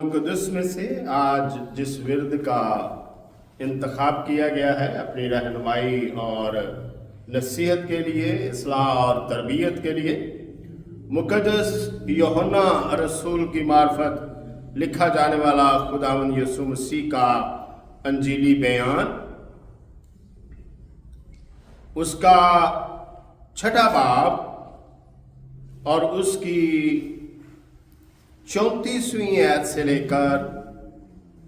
मुक़द्दस में से आज जिस विर्द का इंतखाब किया गया है अपनी रहनुमाई और नसीहत के लिए, इस्लाह और तरबियत के लिए, मुक़द्दस यूहन्ना रसूल की मार्फत लिखा जाने वाला खुदावंद यीशु मसीह का अंजीली बयान, उसका 6 बाब और उसकी 34वीं आयत से लेकर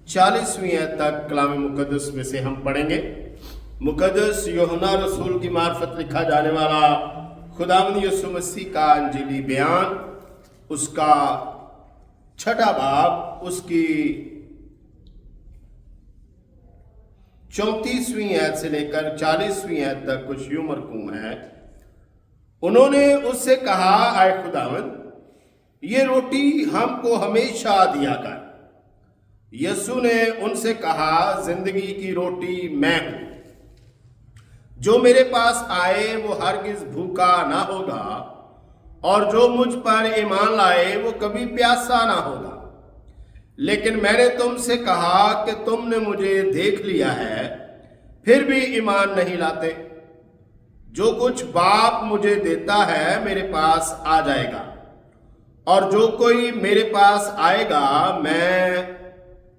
40वीं आयत तक कलाम मुक़द्दस में से हम पढ़ेंगे। मुक़द्दस यूहन्ना रसूल की मार्फत लिखा जाने वाला खुदावंद यीशु मसीह का अंजीली बयान, उसका 6 बाब, उसकी 34वीं आयत से लेकर 40वीं आयत तक कुछ यूं मरकूम है। उन्होंने उससे कहा, आए खुदावंद, ये रोटी हमको हमेशा दिया कर। यीशु ने उनसे कहा, जिंदगी की रोटी मैं हूं। जो मेरे पास आए वो हरगिज भूखा ना होगा, और जो मुझ पर ईमान लाए वो कभी प्यासा ना होगा। लेकिन मैंने तुमसे कहा कि तुमने मुझे देख लिया है, फिर भी ईमान नहीं लाते। जो कुछ बाप मुझे देता है मेरे पास आ जाएगा, और जो कोई मेरे पास आएगा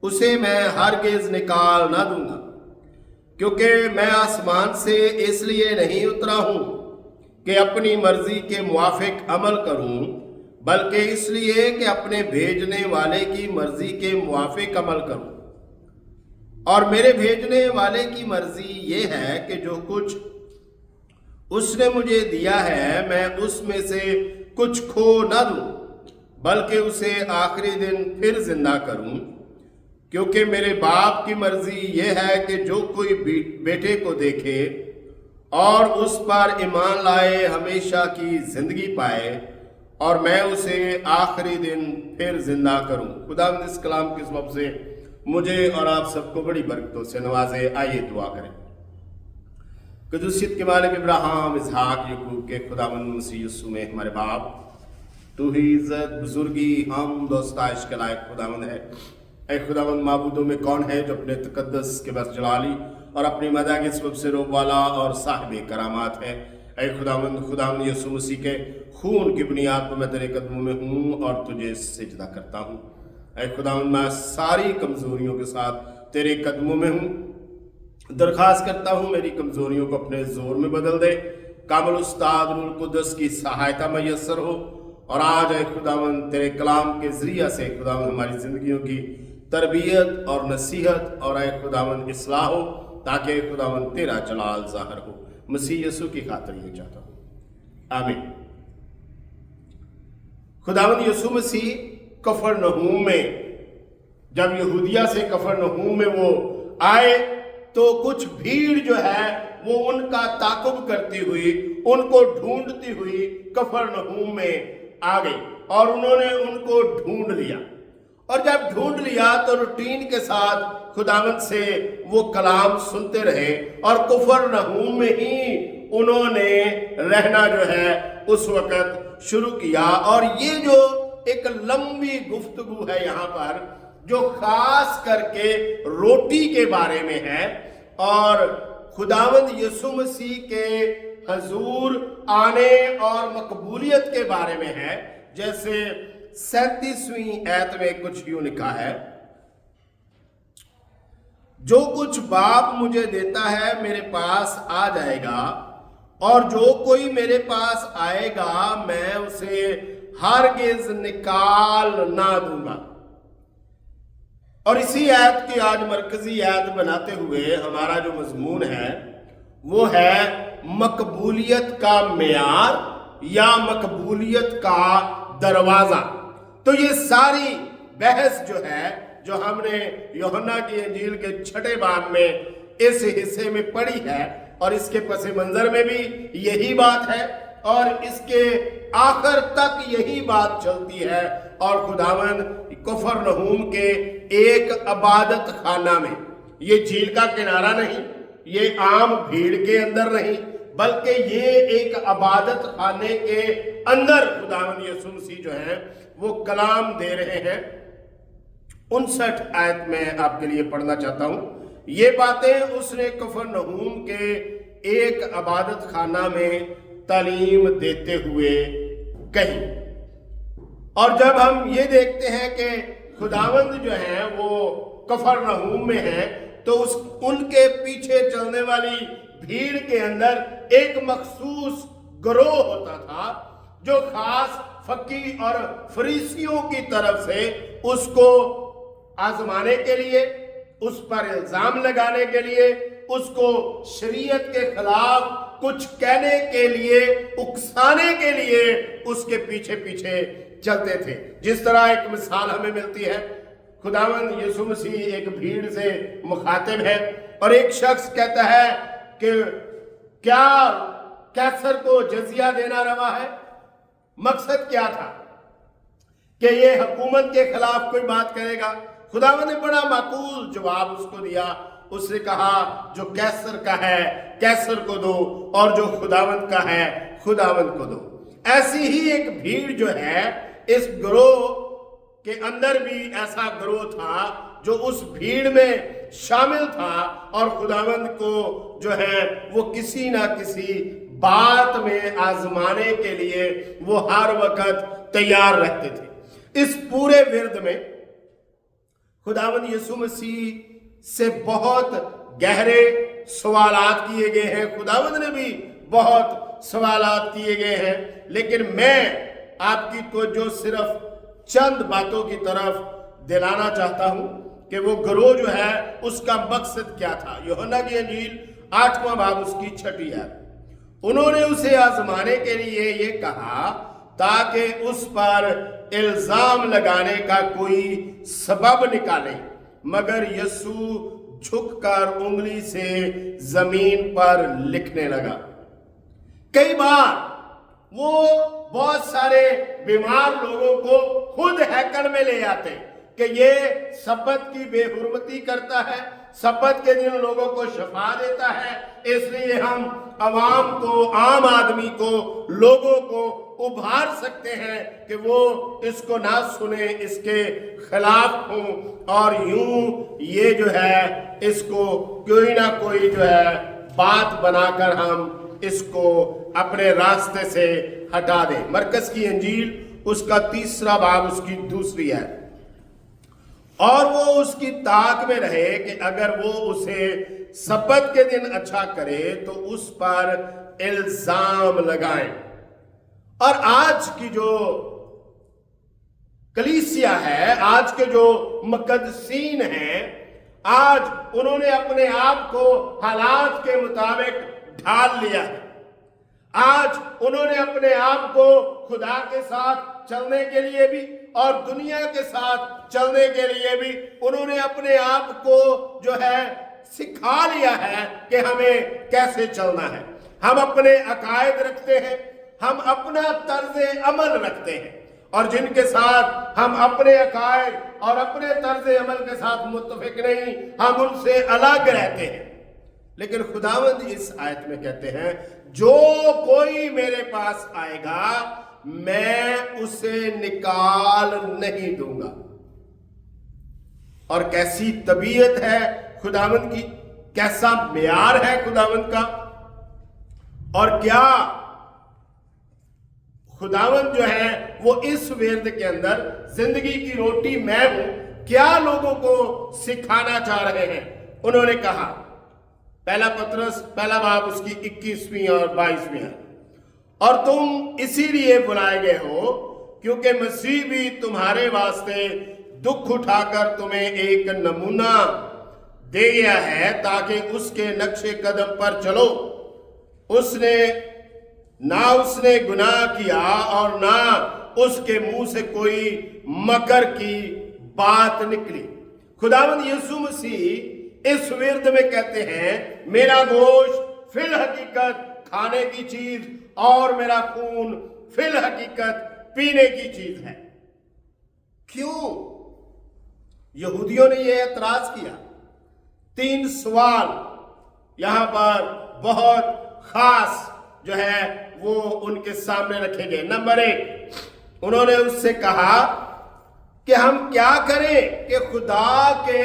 उसे मैं हरगिज निकाल ना दूंगा। क्योंकि मैं आसमान से इसलिए नहीं उतरा हूं कि अपनी मर्जी के मुआफिक अमल करूं, बल्कि इसलिए कि अपने भेजने वाले की मर्जी के मुआफिक अमल करूं। और मेरे भेजने वाले की मर्जी ये है कि जो कुछ उसने मुझे दिया है मैं उसमें से कुछ खो ना दूं, बल्कि उसे आखिरी दिन फिर जिंदा करूं। क्योंकि मेरे बाप की मर्जी यह है कि जो कोई बेटे को देखे और उस पर ईमान लाए हमेशा की जिंदगी पाए, और मैं उसे आखिरी दिन फिर जिंदा करूं। खुदावंद इस कलाम के सबब से मुझे और आप सबको बड़ी बरकतों से नवाजे। आइए दुआ करें। क़ुदूसियत के मालिक इब्राहिम, इसहाक, याकूब के खुदावंद मसीह यीशु में हमारे बाप, तू ही इज्जत, बुजुर्गी, हम दोस्ताइश के लायक खुदावंद है। ऐ खुदावंद, माबूदों में कौन है जो अपने तकद्दस के बस जलाली और अपनी मदा के सबब से रोब वाला और साहिब करामात है। ऐ खुदावंद यीशु मसीह के खून की बुनियाद पर मैं तेरे कदमों में हूँ और तुझे सिजदा करता हूँ। ऐ खुदावंद, मैं सारी कमजोरियों के साथ तेरे कदमों में हूँ। दरख्वास्त करता हूँ मेरी कमजोरियों को अपने जोर में बदल दे। कामिल उस्ताद रूहुल कुद्दस की सहायता मैसर हो, और आज ऐ खुदावंद तेरे कलाम के जरिया से खुदावंद हमारी जिंदगियों की तरबियत और नसीहत और ऐ खुदावंद इस्लाह हो, ताकि खुदावंद तेरा जलाल ज़ाहिर हो। मसीह यीशु की खातिर ये चाहता हूँ, आमीन। खुदावंद यीशु मसीह कफरनहूम में, जब यहूदिया से कफरनहूम में वो आए तो कुछ भीड़ जो है वो उनका ताकुब करती हुई, उनको ढूंढती हुई कफरनहूम में आ गई, और उन्होंने उनको ढूंढ लिया। और जब ढूंढ लिया तो रूटीन के साथ खुदावंद से वो कलाम सुनते रहे, और कफरनहूम में ही उन्होंने रहना जो है उस वक्त शुरू किया। और ये जो एक लंबी गुफ्तगू है यहाँ पर, जो खास करके रोटी के बारे में है और खुदावंद यीशु मसीह के हजूर आने और मकबूलियत के बारे में है। जैसे 37वीं आयत में कुछ यूं लिखा है, जो कुछ बाप मुझे देता है मेरे पास आ जाएगा, और जो कोई मेरे पास आएगा मैं उसे हरगिज निकाल ना दूंगा। और इसी आयत की आज मरकजी आयत बनाते हुए हमारा जो मजमून है वो है मकबूलियत का मेयार या मकबूलियत का दरवाजा। तो ये सारी बहस जो है, जो हमने यूहन्ना की इंजील के 6 बाब में इस हिस्से में पढ़ी है, और इसके पस मंजर में भी यही बात है, और इसके आखिर तक यही बात चलती है। और खुदावंद कफरनहूम के एक इबादत खाना में, ये झील का किनारा नहीं, ये आम भीड़ के अंदर नहीं, बल्कि ये एक इबादत खाने के अंदर खुदावंद यीशु मसीह जो है वो कलाम दे रहे हैं। 59 आयत में आपके लिए पढ़ना चाहता हूं। ये बातें उसने कफरनहूम के एक इबादत खाना में तालीम देते हुए कही। और जब हम ये देखते हैं कि खुदावंद जो है वो कफरनहूम में है, तो उनके पीछे चलने वाली भीड़ के अंदर एक मखसूस गिरोह होता था जो खास फकीह और फरीसियों की तरफ से उसको आजमाने के लिए, उस पर इल्जाम लगाने के लिए, उसको शरीयत के खिलाफ कुछ कहने के लिए, उकसाने के लिए उसके पीछे पीछे चलते थे। जिस तरह एक मिसाल हमें मिलती है, खुदावंद यीशु मसीह एक भीड़ से मुखातिब है और एक शख्स कहता है कि क्या कैसर को जजिया देना रवा है। मकसद क्या था कि ये हुकूमत के खिलाफ कोई बात करेगा। खुदावंद ने बड़ा माकूल जवाब उसको दिया। उसने कहा जो कैसर का है कैसर को दो और जो खुदावंद का है खुदावंद को दो। ऐसी ही एक भीड़ जो है, इस गिरोह के अंदर भी ऐसा गिरोह था जो उस भीड़ में शामिल था और खुदावंद को जो है वो किसी ना किसी बात में आजमाने के लिए वो हर वक्त तैयार रहते थे। इस पूरे विरद में खुदावंद यीशु मसीह से बहुत गहरे सवालात किए गए हैं। खुदावंद ने भी बहुत सवालात किए गए हैं, लेकिन मैं आपकी तवज्जो सिर्फ चंद बातों की तरफ दिलाना चाहता हूं कि वो गिरोह जो है उसका मकसद क्या था। यूहन्ना की अंजील 8वां बाब उसकी 6 आयत। उन्होंने उसे आजमाने के लिए ये कहा ताकि उस पर इल्जाम लगाने का कोई सबब निकाले, मगर यीशु झुककर उंगली से जमीन पर लिखने लगा। कई बार वो बहुत सारे बीमार लोगों को खुद हैकल में ले आते कि ये सब्बत की बेहुरमती करता है, सब्बत के दिन लोगों को शफा देता है, इसलिए हम अवाम को, आम आदमी को, लोगों को उभार सकते हैं कि वो इसको ना सुने, इसके खिलाफ हों और यूं ये जो है इसको कोई ना कोई जो है बात बनाकर हम इसको अपने रास्ते से हटा दें। मरकस की अंजील उसका 3 बाब उसकी 2 है। और वो उसकी ताक में रहे कि अगर वो उसे सब्बत के दिन अच्छा करे तो उस पर इल्जाम लगाएं। और आज की जो कलीसिया है, आज के जो मुकद्दसीन हैं, आज उन्होंने अपने आप को हालात के मुताबिक ढाल लिया है। आज उन्होंने अपने आप को खुदा के साथ चलने के लिए भी और दुनिया के साथ चलने के लिए भी उन्होंने अपने आप को जो है सिखा लिया है कि हमें कैसे चलना है। हम अपने अकायद रखते हैं, हम अपना तर्ज अमल रखते हैं, और जिनके साथ हम अपने अकायद और अपने तर्ज अमल के साथ मुत्तफिक नहीं, हम उनसे अलग रहते हैं। लेकिन खुदावंद इस आयत में कहते हैं जो कोई मेरे पास आएगा मैं उसे निकाल नहीं दूंगा। और कैसी तबीयत है खुदावंद की, कैसा म्यार है खुदावंद का, और क्या खुदावंद जो है वो इस विरद के अंदर जिंदगी की रोटी मैं हूं, क्या लोगों को सिखाना चाह रहे हैं। उन्होंने कहा, पहला पत्रस 1 बाब उसकी 21वीं और 22वीं है, और तुम इसीलिए बुलाए गए हो क्योंकि मसीह भी तुम्हारे वास्ते दुख उठाकर तुम्हें एक नमूना दे गया है ताकि उसके नक्शे कदम पर चलो। उसने गुनाह किया और ना उसके मुंह से कोई मकर की बात निकली। खुदावंद यीशु मसीह इस विरद में कहते हैं मेरा गोश्त फिल हकीकत खाने की चीज और मेरा खून फिल हकीकत पीने की चीज है। क्यों यहूदियों ने यह एतराज किया? 3 सवाल यहां पर बहुत खास जो है वो उनके सामने रखे गए। नंबर 1, उन्होंने उससे कहा کہ ہم کیا کریں کہ خدا کے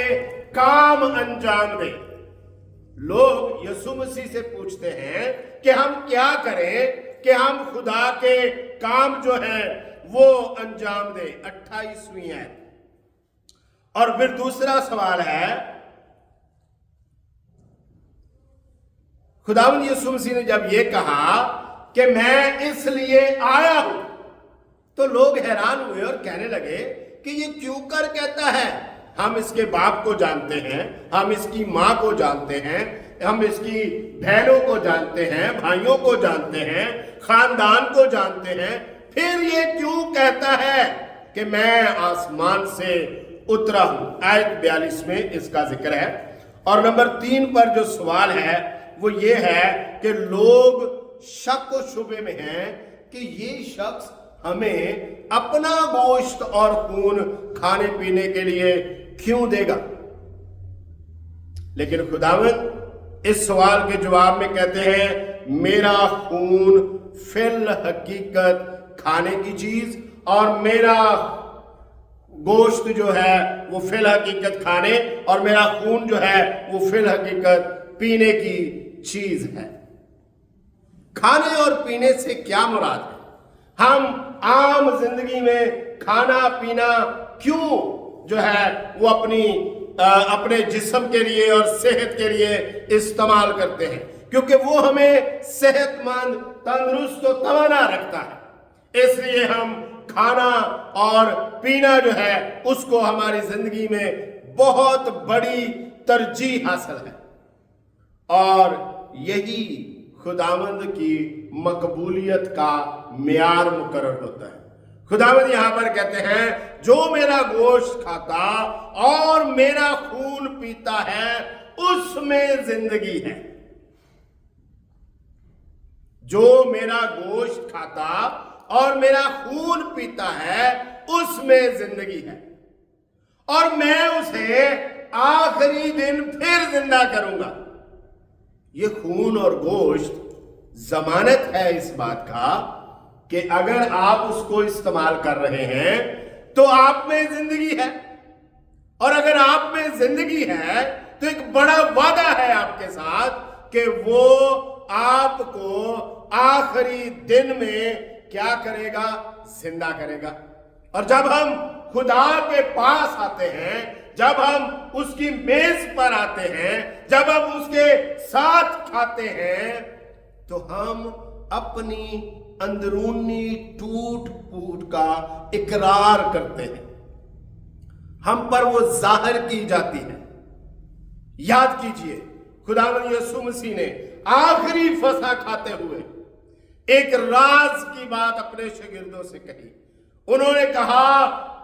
کام انجام دیں۔ لوگ یسوع مسیح سے پوچھتے ہیں کہ ہم کیا کریں کہ ہم خدا کے کام جو ہیں وہ انجام دیں۔ 28ویں آیت۔ اور پھر دوسرا سوال ہے، خداوند یسوع مسیح نے جب یہ کہا کہ میں اس لیے آیا ہوں، تو لوگ حیران ہوئے اور کہنے لگے کہ یہ کیوں کر کہتا ہے؟ ہم اس کے باپ کو جانتے ہیں، ہم اس کی ماں کو جانتے ہیں، ہم اس کی بہنوں کو جانتے ہیں، بھائیوں کو جانتے ہیں، خاندان کو جانتے ہیں، پھر یہ کیوں کہتا ہے کہ میں آسمان سے اترا ہوں؟ آیت 42 میں اس کا ذکر ہے۔ اور نمبر 3 پر جو سوال ہے وہ یہ ہے کہ لوگ شک و شبے میں ہیں کہ یہ شخص ہمیں اپنا گوشت اور خون کھانے پینے کے لیے کیوں دے گا؟ لیکن خداوند اس سوال کے جواب میں کہتے ہیں، میرا خون فی الحقیقت کھانے کی چیز اور میرا گوشت جو ہے وہ فی الحقیقت کھانے اور میرا خون جو ہے وہ فی الحقیقت پینے کی چیز ہے۔ کھانے اور پینے سے کیا مراد ہے؟ ہم عام زندگی میں کھانا پینا کیوں جو ہے وہ اپنے جسم کے لیے اور صحت کے لیے استعمال کرتے ہیں؟ کیونکہ وہ ہمیں صحت مند، تندرست و توانا رکھتا ہے، اس لیے ہم کھانا اور پینا جو ہے اس کو ہماری زندگی میں بہت بڑی ترجیح حاصل ہے، اور یہی خداوند کی مقبولیت کا معیار مقرر ہوتا ہے۔ خداوند یہاں پر کہتے ہیں، جو میرا گوشت کھاتا اور میرا خون پیتا ہے اس میں زندگی ہے۔ جو میرا گوشت کھاتا اور میرا خون پیتا ہے اس میں زندگی ہے، اور میں اسے آخری دن پھر زندہ کروں گا۔ یہ خون اور گوشت ضمانت ہے اس بات کا کہ اگر آپ اس کو استعمال کر رہے ہیں تو آپ میں زندگی ہے، اور اگر آپ میں زندگی ہے تو ایک بڑا وعدہ ہے آپ کے ساتھ کہ وہ آپ کو آخری دن میں کیا کرے گا؟ زندہ کرے گا۔ اور جب ہم خدا کے پاس آتے ہیں، جب ہم اس کی میز پر آتے ہیں، جب ہم اس کے ساتھ کھاتے ہیں، تو ہم اپنی اندرونی ٹوٹ پھوٹ کا اقرار کرتے ہیں، ہم پر وہ ظاہر کی جاتی ہے۔ یاد کیجئے، خداوند یسوع مسیح نے آخری فسح کھاتے ہوئے ایک راز کی بات اپنے شاگردوں سے کہی۔ انہوں نے کہا،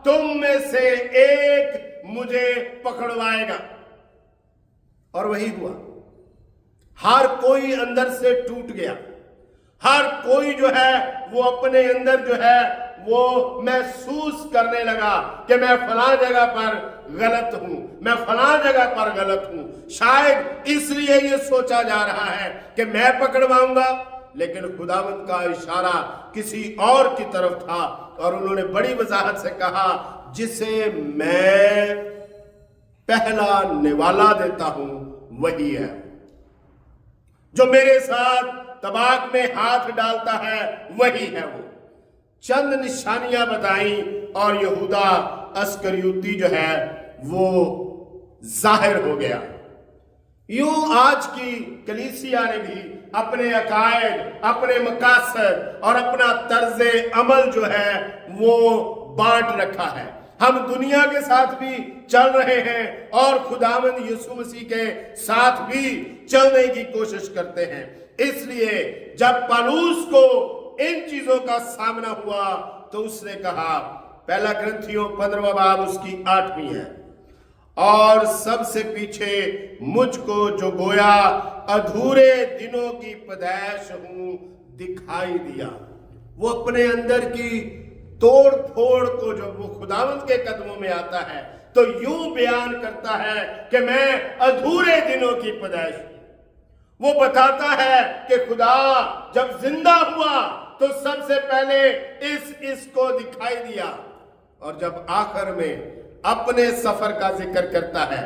تم میں سے ایک مجھے پکڑوائے گا، اور وہی ہوا۔ ہر کوئی اندر سے ٹوٹ گیا، ہر کوئی جو ہے وہ اپنے اندر جو ہے وہ محسوس کرنے لگا کہ میں فلاں جگہ پر غلط ہوں، میں فلاں جگہ پر غلط ہوں۔ شاید اس لیے یہ سوچا جا رہا ہے کہ میں پکڑواؤں گا، لیکن خداوند کا اشارہ کسی اور کی طرف تھا، اور انہوں نے بڑی وضاحت سے کہا، جسے میں پہلا نوالا دیتا ہوں وہی ہے، جو میرے ساتھ طباق میں ہاتھ ڈالتا ہے وہی ہے وہ۔ چند نشانیاں بتائیں اور یہودا اسکریوتی جو ہے وہ ظاہر ہو گیا۔ یوں آج کی کلیسیا نے بھی اپنے عقائد، اپنے مقاصد اور اپنا طرز عمل جو ہے وہ بانٹ رکھا ہے۔ ہم دنیا کے ساتھ بھی چل رہے ہیں اور خداوند یسوع مسیح کے ساتھ بھی چلنے کی کوشش کرتے ہیں۔ اس لیے جب پالوس کو ان چیزوں کا سامنا ہوا تو اس نے کہا، پہلا کرنتھیوں 15واں باب اس کی 8ویں ہے، اور سب سے پیچھے مجھ کو جو گویا ادھورے دنوں کی پیدائش ہوں دکھائی دیا۔ وہ اپنے اندر کی توڑ پھوڑ کو جب وہ خداوند کے قدموں میں آتا ہے تو یوں بیان کرتا ہے کہ میں ادھورے دنوں کی پیدائش ہوں۔ وہ بتاتا ہے کہ خدا جب زندہ ہوا تو سب سے پہلے اس کو دکھائی دیا، اور جب آخر میں اپنے سفر کا ذکر کرتا ہے،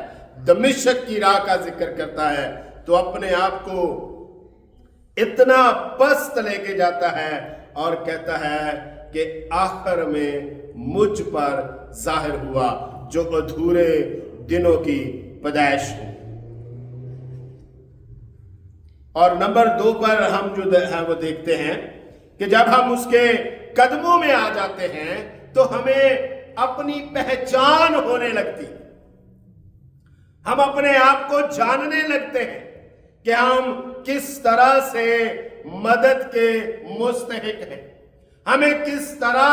دمشق کی راہ کا ذکر کرتا ہے، تو اپنے آپ کو اتنا پست لے کے جاتا ہے اور کہتا ہے کہ آخر میں مجھ پر ظاہر ہوا جو ادھورے دنوں کی پیدائش ہو۔ اور نمبر 2 پر ہم جو ہے وہ دیکھتے ہیں کہ جب ہم اس کے قدموں میں آ جاتے ہیں تو ہمیں اپنی پہچان ہونے لگتی، ہم اپنے آپ کو جاننے لگتے ہیں کہ ہم کس طرح سے مدد کے مستحق ہیں، ہمیں کس طرح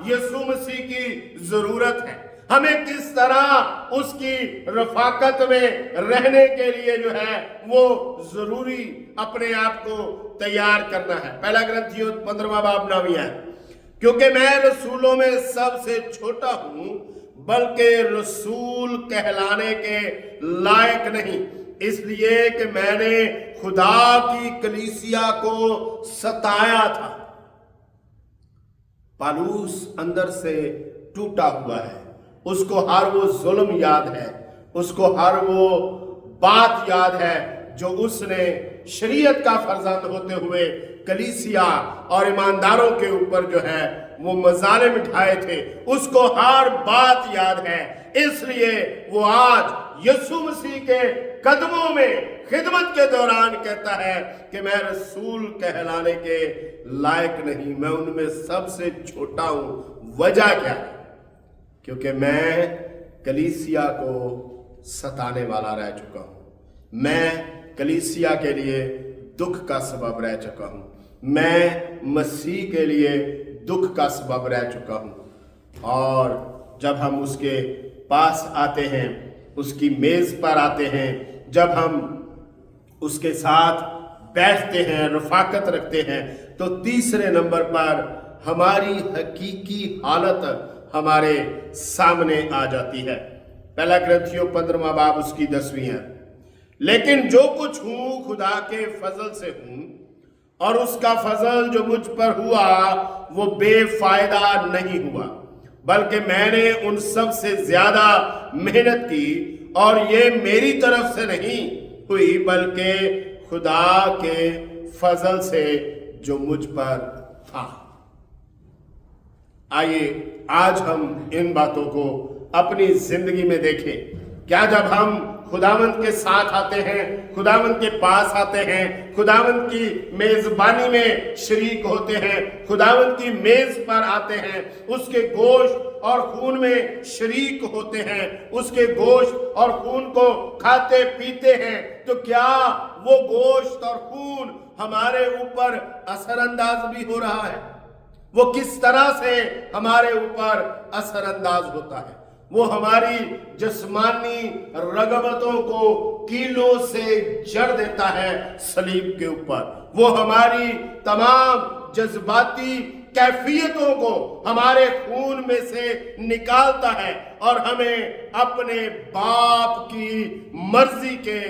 یسوع مسیح کی ضرورت ہے، ہمیں کس طرح اس کی رفاقت میں رہنے کے لیے جو ہے وہ ضروری اپنے آپ کو تیار کرنا ہے۔ پہلا کرنتھیوں 15واں باب 9 ہے، کیونکہ میں رسولوں میں سب سے چھوٹا ہوں بلکہ رسول کہلانے کے لائق نہیں، اس لیے کہ میں نے خدا کی کلیسیا کو ستایا تھا۔ پالوس اندر سے ٹوٹا ہوا ہے، اس کو ہر وہ ظلم یاد ہے، اس کو ہر وہ بات یاد ہے جو اس نے شریعت کا فرزند ہوتے ہوئے کلیسیا اور ایمانداروں کے اوپر جو ہے وہ مظالم اٹھائے تھے، اس کو ہر بات یاد ہے۔ اس لیے وہ آج یسوع مسیح کے قدموں میں خدمت کے دوران کہتا ہے کہ میں رسول کہلانے کے لائق نہیں، میں ان میں سب سے چھوٹا ہوں۔ وجہ کیا ہے؟ کیونکہ میں کلیسیا کو ستانے والا رہ چکا ہوں، میں کلیسیا کے لیے دکھ کا سبب رہ چکا ہوں، میں مسیح کے لیے دکھ کا سبب رہ چکا ہوں۔ اور جب ہم اس کے پاس آتے ہیں، اس کی میز پر آتے ہیں، جب ہم اس کے ساتھ بیٹھتے ہیں، رفاقت رکھتے ہیں، تو تیسرے نمبر پر ہماری حقیقی حالت ہمارے سامنے آ جاتی ہے۔ پہلا کرنتھیوں 15واں باب اس کی 10ویں ہے، لیکن جو کچھ ہوں خدا کے فضل سے ہوں، اور اس کا فضل جو مجھ پر ہوا وہ بے فائدہ نہیں ہوا، بلکہ میں نے ان سب سے زیادہ محنت کی، اور یہ میری طرف سے نہیں ہوئی بلکہ خدا کے فضل سے جو مجھ پر تھا۔ آئیے آج ہم ان باتوں کو اپنی زندگی میں دیکھیں۔ کیا جب ہم خداوند کے ساتھ آتے ہیں، خداوند کے پاس آتے ہیں، خداوند کی میزبانی میں شریک ہوتے ہیں، خداوند کی میز پر آتے ہیں، اس کے گوشت اور خون میں شریک ہوتے ہیں، اس کے گوشت اور خون کو کھاتے پیتے ہیں، تو کیا وہ گوشت اور خون ہمارے اوپر اثر انداز بھی ہو رہا ہے؟ وہ کس طرح سے ہمارے اوپر اثر انداز ہوتا ہے؟ وہ ہماری جسمانی رغبتوں کو کیلوں سے جڑ دیتا ہے صلیب کے اوپر، وہ ہماری تمام جذباتی کیفیتوں کو ہمارے خون میں سے نکالتا ہے اور ہمیں اپنے باپ کی مرضی کے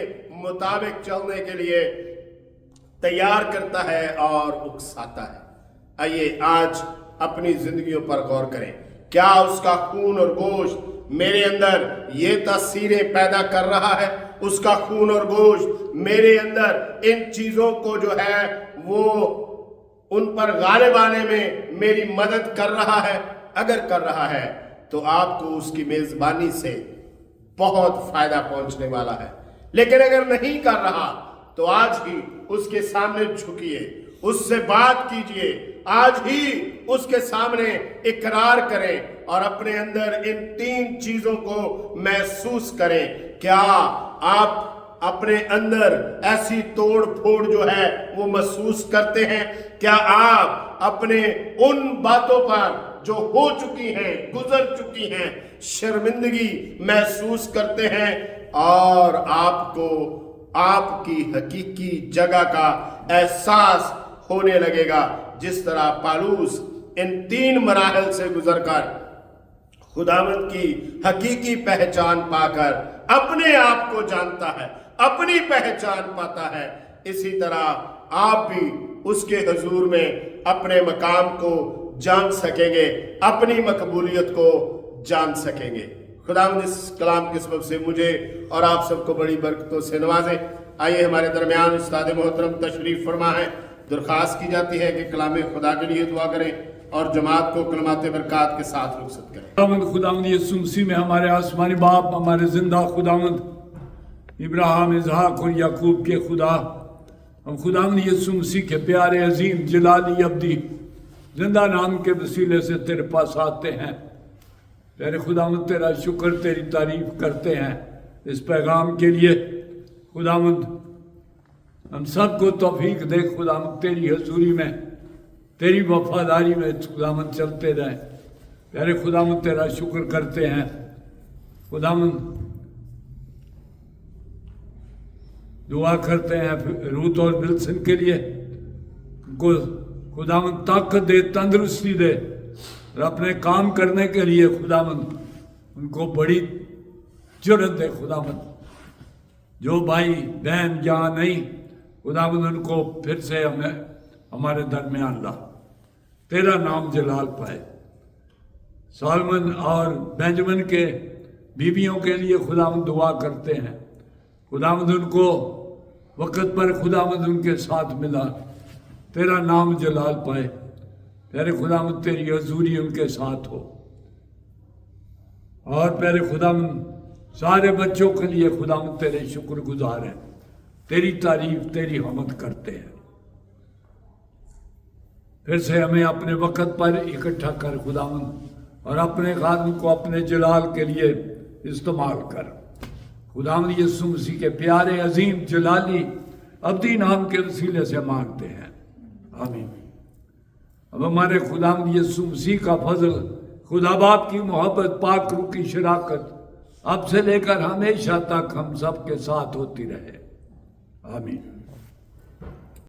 مطابق چلنے کے لیے تیار کرتا ہے اور اکساتا ہے۔ آئیے آج اپنی زندگیوں پر غور کریں، کیا اس کا خون اور گوشت میرے اندر یہ تاثیریں پیدا کر رہا ہے؟ اس کا خون اور گوشت میرے اندر ان چیزوں کو جو ہے وہ ان پر غالب آنے میں میری مدد کر رہا ہے؟ اگر کر رہا ہے تو آپ کو اس کی میزبانی سے بہت فائدہ پہنچنے والا ہے، لیکن اگر نہیں کر رہا تو آج ہی اس کے سامنے جھکیے، اس سے بات کیجئے، آج ہی اس کے سامنے اقرار کریں اور اپنے اندر ان 3 چیزوں کو محسوس کریں۔ کیا آپ اپنے اندر ایسی توڑ پھوڑ جو ہے وہ محسوس کرتے ہیں؟ کیا آپ اپنے ان باتوں پر جو ہو چکی ہیں، گزر چکی ہیں، شرمندگی محسوس کرتے ہیں اور آپ کو آپ کی حقیقی جگہ کا احساس ہونے لگے گا، جس طرح پالوس ان 3 مراحل سے گزر کر خداوند کی حقیقی پہچان پا کر اپنے آپ کو جانتا ہے، اپنی پہچان پاتا ہے، اسی طرح آپ بھی اس کے حضور میں اپنے مقام کو جان سکیں گے، اپنی مقبولیت کو जान सकेंगे। खुदावंद इस कलाम के सबब से मुझे और आप सबको बड़ी बरकतों से नवाजे। आइए हमारे दरमियान उस्ताद मोहतरम तशरीफ फरमा है। दरख्वास्त की जाती है कि कलाम खुदा के लिए दुआ करें और जमात को कलमात बरकत के साथ रुखसत करें। खुदावंद यीशु मसीह में हमारे आसमानी बाप, हमारे जिंदा खुदावंद इब्राहिम, इसहाक और याकूब के खुदा, हम खुदावंद यीशु मसीह के प्यारे अजीम जलाली अब्दी जिंदा नाम के वसीले से तेरे पास आते हैं। तेरे खुदावंद तेरा शुक्र, तेरी तारीफ करते हैं इस पैगाम के लिए। खुदावंद हम सबको तौफीक दे खुदावंद तेरी हजूरी में, तेरी वफादारी में खुदावंद चलते रहे। प्यारे खुदावंद तेरा शुक्र करते हैं। खुदावंद दुआ करते हैं रूथ और विल्सन के लिए, उनको खुदावंद ताकत दे, तंदुरुस्ती दे और अपने काम करने के लिए खुदावंद उनको बड़ी जुर्रत दे। खुदावंद जो भाई बहन जहाँ नहीं, खुदावंद उनको फिर से हमें हमारे दरमियान ला, तेरा नाम जलाल पाए। सालमन और बेंजामिन के बीवियों के लिए खुदावंद दुआ करते हैं। खुदावंद उनको वक़्त पर खुदावंद उनके साथ मिला, तेरा नाम जलाल पाए। प्यारे खुदावंद तेरी हजूरी उनके साथ हो। और प्यारे खुदावंद सारे बच्चों के लिए खुदावंद तेरे शुक्रगुजार हैं, तेरी तारीफ, तेरी हमद करते हैं। फिर से हमें अपने वक़्त पर इकट्ठा कर खुदावंद, और अपने खादम को अपने जलाल के लिए इस्तेमाल कर। खुदावंद यीशु मसीह के प्यारे अजीम जलाली अब्दी नाम के वसीले से मांगते हैं, आमीन। अब हमारे खुदावंद यीशु मसीह का फजल, खुदा बाप की मोहब्बत, पाक रूह की शराकत अब से लेकर हमेशा तक हम सब के साथ होती रहे, आमीन।